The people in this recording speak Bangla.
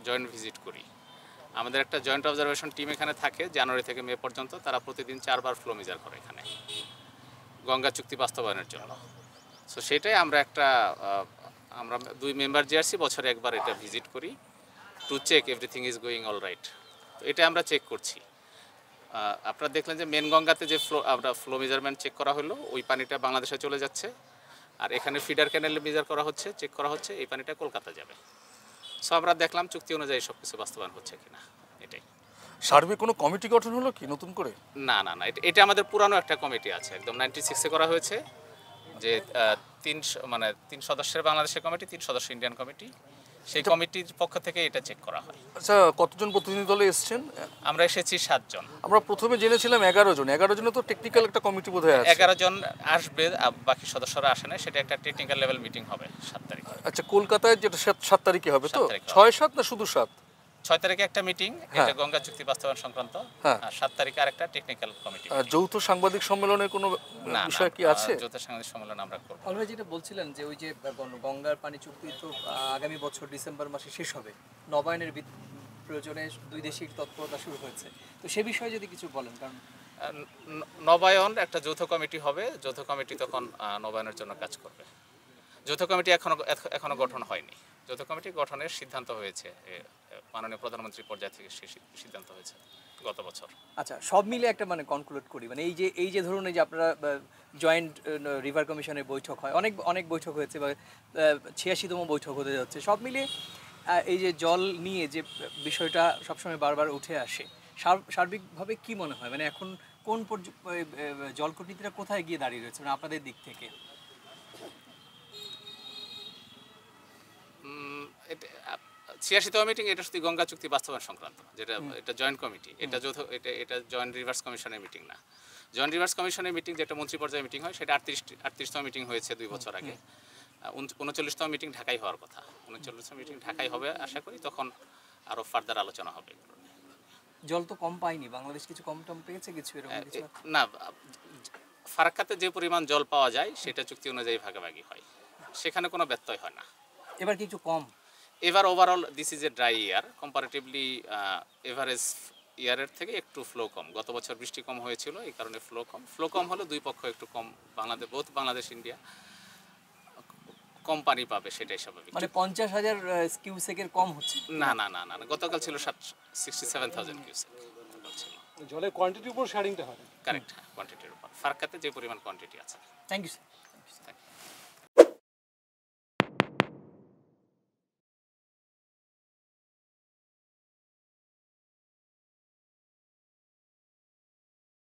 জয়েন্ট ভিজিট করি। আমাদের একটা জয়েন্ট অবজারভেশন টিম এখানে থাকে জানুয়ারি থেকে মে পর্যন্ত। তারা প্রতিদিন 4 বার ফ্লো মেজার করে এখানে গঙ্গা চুক্তি বাস্তবায়নের জন্য। সো সেটাই আমরা 2 মেম্বার জিআরসি বছরে একবার এটা ভিজিট করি to check everything is going all right. তো এটা আমরা চেক করছি। আপনারা দেখলেন যে মেন গঙ্গাতে যে ফ্লো মেজারমেন্ট চেক করা হলো, ওই পানিটা বাংলাদেশে চলে যাচ্ছে। আর এখানে ফিডার ক্যানেলে মেজার করা হচ্ছে, চেক করা হচ্ছে, এই পানিটা কলকাতা যাবে। সো আমরা দেখলাম চুক্তি অনুযায়ী সব কিছু বাস্তবায়ন হচ্ছে কিনা। এটাই। সার্ভে কোনো কমিটি গঠন হলো কি নতুন করে? না, এটা আমাদের পুরানো একটা কমিটি আছে, একদম 96-এ করা হয়েছে, যে 3 সদস্যের বাংলাদেশের কমিটি, 3 সদস্য ইন্ডিয়ান কমিটি। সেই কমিটির পক্ষ থেকে এটা চেক করা হয়। আচ্ছা, কতজন প্রতিনিধি দলে এসেছেন? আমরা এসেছি 7 জন। আমরা প্রথমে জেনেছিলাম 11 জন। 11 জনে তো টেকনিক্যাল একটা কমিটি বোধহয় আছে। 11 জন আসবে, বাকি সদস্যরা আসে না। সেটা একটা টেকনিক্যাল লেভেল মিটিং হবে 7 তারিখে। আচ্ছা, কলকাতায় যেটা 7 তারিখে হবে তো? 7 6-7 না শুধু 7? 6 তারিখে একটা মিটিং, এটা গঙ্গা চুক্তি বাস্তবায়ন সংক্রান্ত। আর 7 তারিখে আরেকটা টেকনিক্যাল কমিটি। যৌথ সাংবাদিক সম্মেলনের কোনো বিষয় কি আছে? যৌথ সাংবাদিক সম্মেলন আমরা করব। অলরেডি যেটা বলছিলেন যে ওই যে গঙ্গার পানি চুক্তি তো আগামী বছর ডিসেম্বর মাসে শেষ হবে, নবায়নের প্রয়োজনে 2 দেশের তৎপরতা শুরু হয়েছে। তো সে বিষয়ে যদি কিছু বলেন, কারণ নবায়ন একটা যৌথ কমিটি হবে, যৌথ কমিটি তখন নবায়নের জন্য কাজ করবে। যৌথ কমিটি এখনো গঠন হয়নি। যৌথ কমিটি গঠনের সিদ্ধান্ত হয়েছে মাননীয় প্রধানমন্ত্রী পর্যায় থেকে, সিদ্ধান্ত হয়েছে গত বছর। আচ্ছা, সব মিলে একটা কনক্লুড করি, এই যে ধরুন এই যে আপনারা জয়েন্ট রিভার কমিশনের বৈঠক হয়, অনেক বৈঠক হয়েছে, বা 86তম বৈঠক হতে যাচ্ছে, সব মিলে এই যে জল নিয়ে যে বিষয়টা সবসময় বারবার উঠে আসে, সার্বিকভাবে কি মনে হয়, এখন কোন জল কূটনীতিটা কোথায় গিয়ে দাঁড়িয়ে রয়েছে আপনাদের দিক থেকে? এটা 86তম মিটিং, এটা শুধু গঙ্গা চুক্তি বাস্তবায়ন সংক্রান্ত, যেটা এটা জয়েন্ট কমিটি, এটা এটা জয়েন্ট রিভার্স কমিশনের মিটিং না। জয়েন্ট রিভার্স কমিশনের মিটিং যেটা মন্ত্রী পর্যায়ে মিটিং হয়, সেটা 38তম মিটিং হয়েছে 2 বছর আগে। 39তম মিটিং ঢাকায় হওয়ার কথা। 39তম মিটিং ঢাকায় হবে আশা করি, তখন আরো ফার্দার আলোচনা হবে। জল তো কম পাইনি বাংলাদেশ, কিছু কম টম পেয়েছে কিছু এরকম কিছু? না, ফারাক্কাতে যে পরিমাণ জল পাওয়া যায় সেটা চুক্তি অনুযায়ী ভাগাভাগি হয়, সেখানে কোনো ব্যত্যয় হয় না। এবার কিছু কম? এবার overall this is a dry year, comparatively average ইয়ারের থেকে একটু ফ্লো কম। গত বছর বৃষ্টি কম হয়েছিল, এই কারণে ফ্লো কম হলো, 2 পক্ষ একটু কম, বাংলাদেশ ইন্ডিয়া কম পানি পাবে, সেটাই স্বাভাবিক। 50,000 কিউসেকের কম হচ্ছে? না, গতকাল ছিল 67,000 কিউসেক ছিল। জলের কোয়ান্টিটির উপর শেয়ারিংটা হয়? কারেক্ট, কোয়ান্টিটির উপর। ফারাক্কাতে যে পরিমাণ কোয়ান্টিটি আছে। Thank you sir.